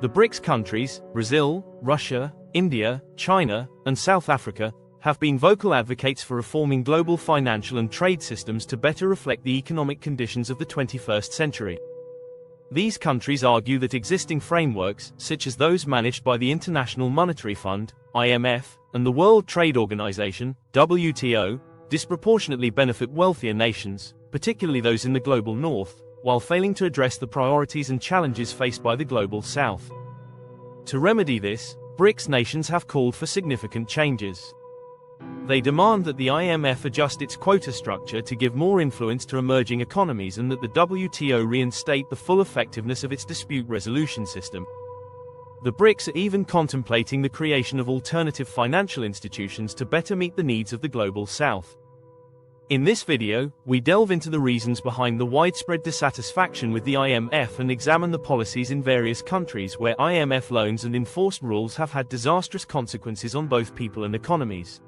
The BRICS countries, Brazil, Russia, India, China, and South Africa, have been vocal advocates for reforming global financial and trade systems to better reflect the economic conditions of the 21st century. These countries argue that existing frameworks, such as those managed by the International Monetary Fund, IMF, and the World Trade Organization, WTO, disproportionately benefit wealthier nations, particularly those in the global north, while failing to address the priorities and challenges faced by the global south. To remedy this, BRICS nations have called for significant changes. They demand that the IMF adjust its quota structure to give more influence to emerging economies and that the WTO reinstate the full effectiveness of its dispute resolution system. The BRICS are even contemplating the creation of alternative financial institutions to better meet the needs of the global south. In this video, we delve into the reasons behind the widespread dissatisfaction with the IMF and examine the policies in various countries where IMF loans and enforced rules have had disastrous consequences on both people and economies.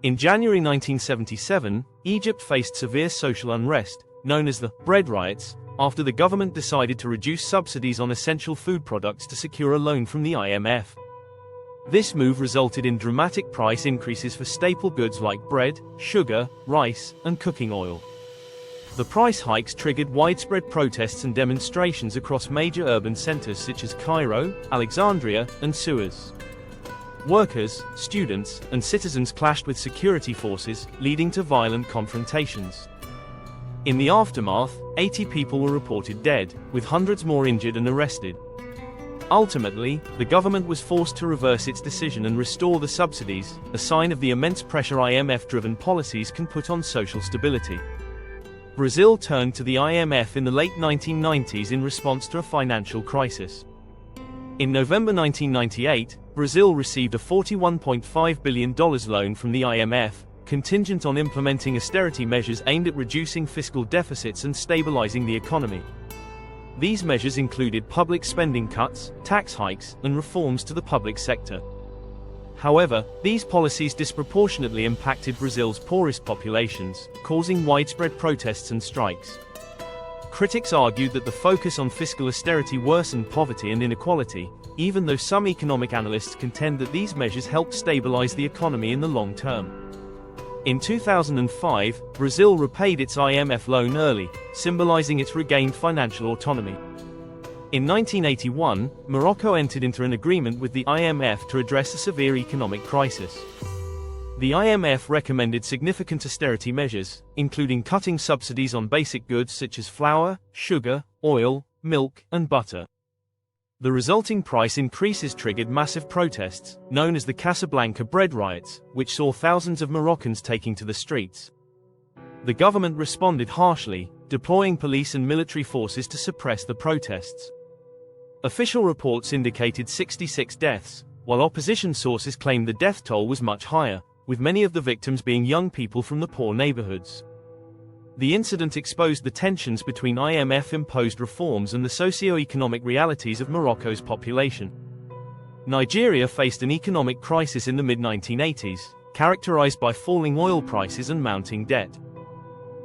In January 1977, Egypt faced severe social unrest, known as the bread riots, after the government decided to reduce subsidies on essential food products to secure a loan from the IMF. This move resulted in dramatic price increases for staple goods like bread, sugar, rice, and cooking oil. The price hikes triggered widespread protests and demonstrations across major urban centers such as Cairo, Alexandria, and Suez. Workers, students, and citizens clashed with security forces, leading to violent confrontations. In the aftermath, 80 people were reported dead, with hundreds more injured and arrested. Ultimately, the government was forced to reverse its decision and restore the subsidies, a sign of the immense pressure IMF-driven policies can put on social stability. Brazil turned to the IMF in the late 1990s in response to a financial crisis. In November 1998, Brazil received a $41.5 billion loan from the IMF, contingent on implementing austerity measures aimed at reducing fiscal deficits and stabilizing the economy. These measures included public spending cuts, tax hikes, and reforms to the public sector. However, these policies disproportionately impacted Brazil's poorest populations, causing widespread protests and strikes. Critics argued that the focus on fiscal austerity worsened poverty and inequality, even though some economic analysts contend that these measures helped stabilize the economy in the long term. In 2005, Brazil repaid its IMF loan early, symbolizing its regained financial autonomy. In 1981, Morocco entered into an agreement with the IMF to address a severe economic crisis. The IMF recommended significant austerity measures, including cutting subsidies on basic goods such as flour, sugar, oil, milk, and butter. The resulting price increases triggered massive protests, known as the Casablanca bread riots, which saw thousands of Moroccans taking to the streets. The government responded harshly, deploying police and military forces to suppress the protests. Official reports indicated 66 deaths, while opposition sources claimed the death toll was much higher, with many of the victims being young people from the poor neighborhoods. The incident exposed the tensions between IMF-imposed reforms and the socio-economic realities of Morocco's population. Nigeria faced an economic crisis in the mid-1980s, characterized by falling oil prices and mounting debt.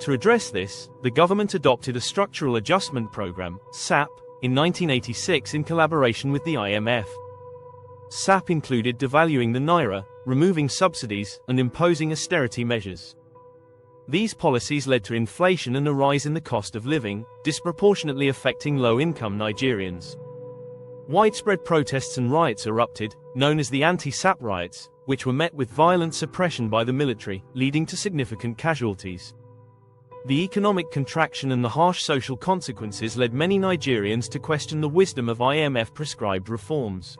To address this, the government adopted a Structural Adjustment Program, SAP, in 1986 in collaboration with the IMF. SAP included devaluing the naira, removing subsidies, and imposing austerity measures. These policies led to inflation and a rise in the cost of living, disproportionately affecting low-income Nigerians. Widespread protests and riots erupted, known as the anti-SAP riots, which were met with violent suppression by the military, leading to significant casualties. The economic contraction and the harsh social consequences led many Nigerians to question the wisdom of IMF-prescribed reforms.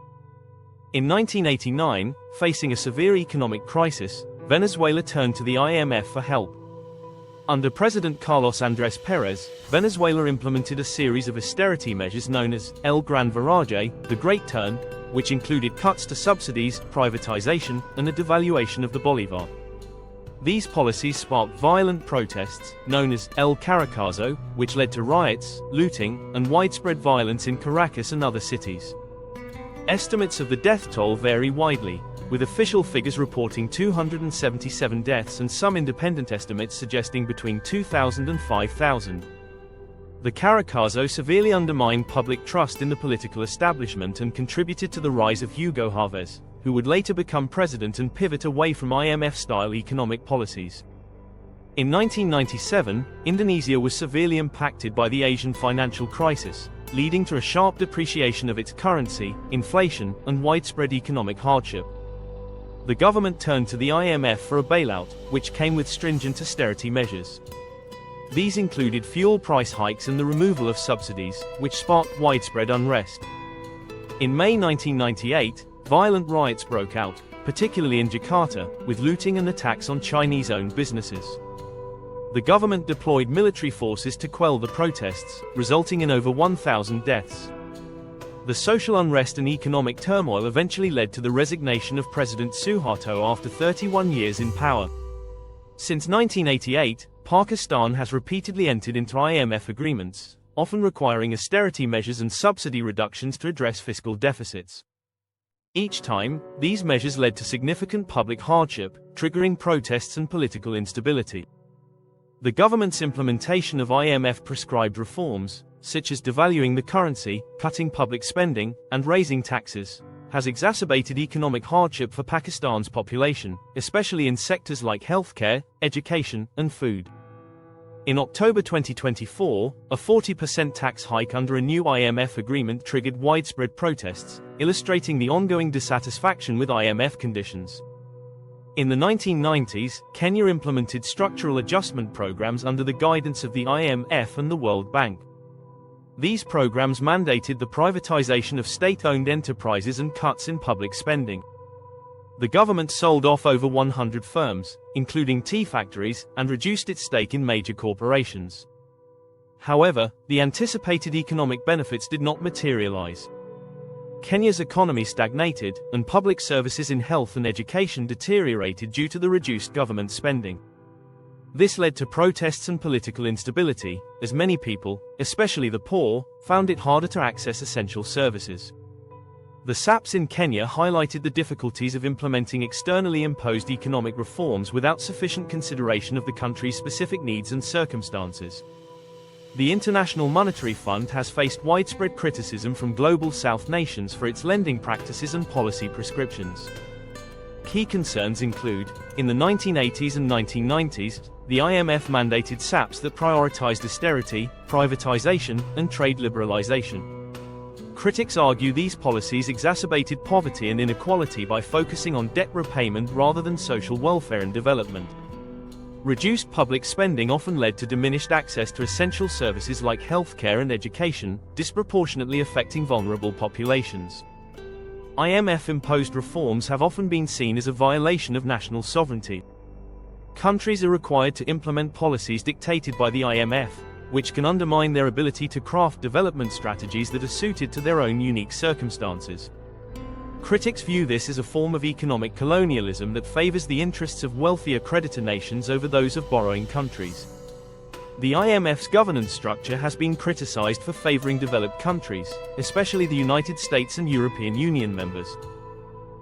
In 1989, facing a severe economic crisis, Venezuela turned to the IMF for help. Under President Carlos Andrés Pérez, Venezuela implemented a series of austerity measures known as El Gran Viraje, the Great Turn, which included cuts to subsidies, privatization, and a devaluation of the bolívar. These policies sparked violent protests, known as El Caracazo, which led to riots, looting, and widespread violence in Caracas and other cities. Estimates of the death toll vary widely, with official figures reporting 277 deaths and some independent estimates suggesting between 2,000 and 5,000. The Caracazo severely undermined public trust in the political establishment and contributed to the rise of Hugo Chavez, who would later become president and pivot away from IMF-style economic policies. In 1997, Indonesia was severely impacted by the Asian financial crisis, leading to a sharp depreciation of its currency, inflation, and widespread economic hardship. The government turned to the IMF for a bailout, which came with stringent austerity measures. These included fuel price hikes and the removal of subsidies, which sparked widespread unrest. In May 1998, violent riots broke out, particularly in Jakarta, with looting and attacks on Chinese-owned businesses. The government deployed military forces to quell the protests, resulting in over 1,000 deaths. The social unrest and economic turmoil eventually led to the resignation of President Suharto after 31 years in power. Since 1988, Pakistan has repeatedly entered into IMF agreements, often requiring austerity measures and subsidy reductions to address fiscal deficits. Each time, these measures led to significant public hardship, triggering protests and political instability. The government's implementation of IMF-prescribed reforms, such as devaluing the currency, cutting public spending, and raising taxes, has exacerbated economic hardship for Pakistan's population, especially in sectors like healthcare, education, and food. In October 2024, a 40% tax hike under a new IMF agreement triggered widespread protests, illustrating the ongoing dissatisfaction with IMF conditions. In the 1990s, Kenya implemented structural adjustment programs under the guidance of the IMF and the World Bank. These programs mandated the privatization of state-owned enterprises and cuts in public spending. The government sold off over 100 firms, including tea factories, and reduced its stake in major corporations. However, the anticipated economic benefits did not materialize. Kenya's economy stagnated, and public services in health and education deteriorated due to the reduced government spending. This led to protests and political instability, as many people, especially the poor, found it harder to access essential services. The SAPs in Kenya highlighted the difficulties of implementing externally imposed economic reforms without sufficient consideration of the country's specific needs and circumstances. The International Monetary Fund has faced widespread criticism from Global South nations for its lending practices and policy prescriptions. Key concerns include, in the 1980s and 1990s, the IMF mandated SAPs that prioritized austerity, privatization, and trade liberalization. Critics argue these policies exacerbated poverty and inequality by focusing on debt repayment rather than social welfare and development. Reduced public spending often led to diminished access to essential services like healthcare and education, disproportionately affecting vulnerable populations. IMF-imposed reforms have often been seen as a violation of national sovereignty. Countries are required to implement policies dictated by the IMF, which can undermine their ability to craft development strategies that are suited to their own unique circumstances. Critics view this as a form of economic colonialism that favors the interests of wealthier creditor nations over those of borrowing countries. The IMF's governance structure has been criticized for favoring developed countries, especially the United States and European Union members.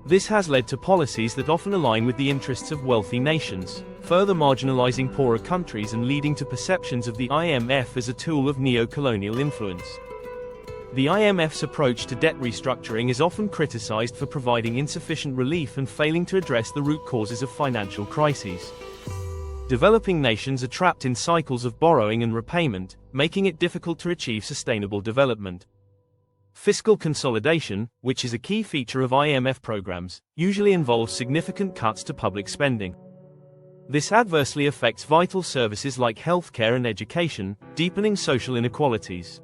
This has led to policies that often align with the interests of wealthy nations, further marginalizing poorer countries and leading to perceptions of the IMF as a tool of neo-colonial influence. The IMF's approach to debt restructuring is often criticized for providing insufficient relief and failing to address the root causes of financial crises. Developing nations are trapped in cycles of borrowing and repayment, making it difficult to achieve sustainable development. Fiscal consolidation, which is a key feature of IMF programs, usually involves significant cuts to public spending. This adversely affects vital services like healthcare and education, deepening social inequalities.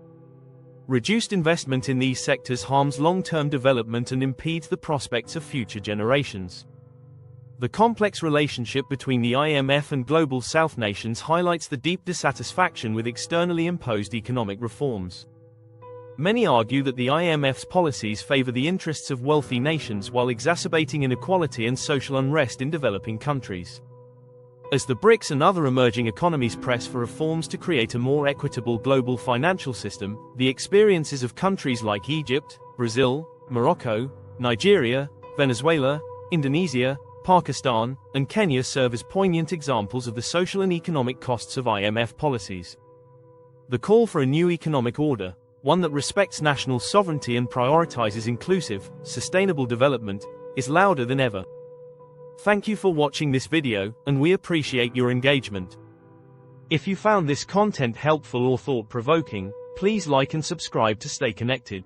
Reduced investment in these sectors harms long-term development and impedes the prospects of future generations. The complex relationship between the IMF and Global South nations highlights the deep dissatisfaction with externally imposed economic reforms. Many argue that the IMF's policies favor the interests of wealthy nations while exacerbating inequality and social unrest in developing countries. As the BRICS and other emerging economies press for reforms to create a more equitable global financial system, the experiences of countries like Egypt, Brazil, Morocco, Nigeria, Venezuela, Indonesia, Pakistan, and Kenya serve as poignant examples of the social and economic costs of IMF policies. The call for a new economic order, one that respects national sovereignty and prioritizes inclusive, sustainable development, is louder than ever. Thank you for watching this video, and we appreciate your engagement. If you found this content helpful or thought-provoking, please like and subscribe to stay connected.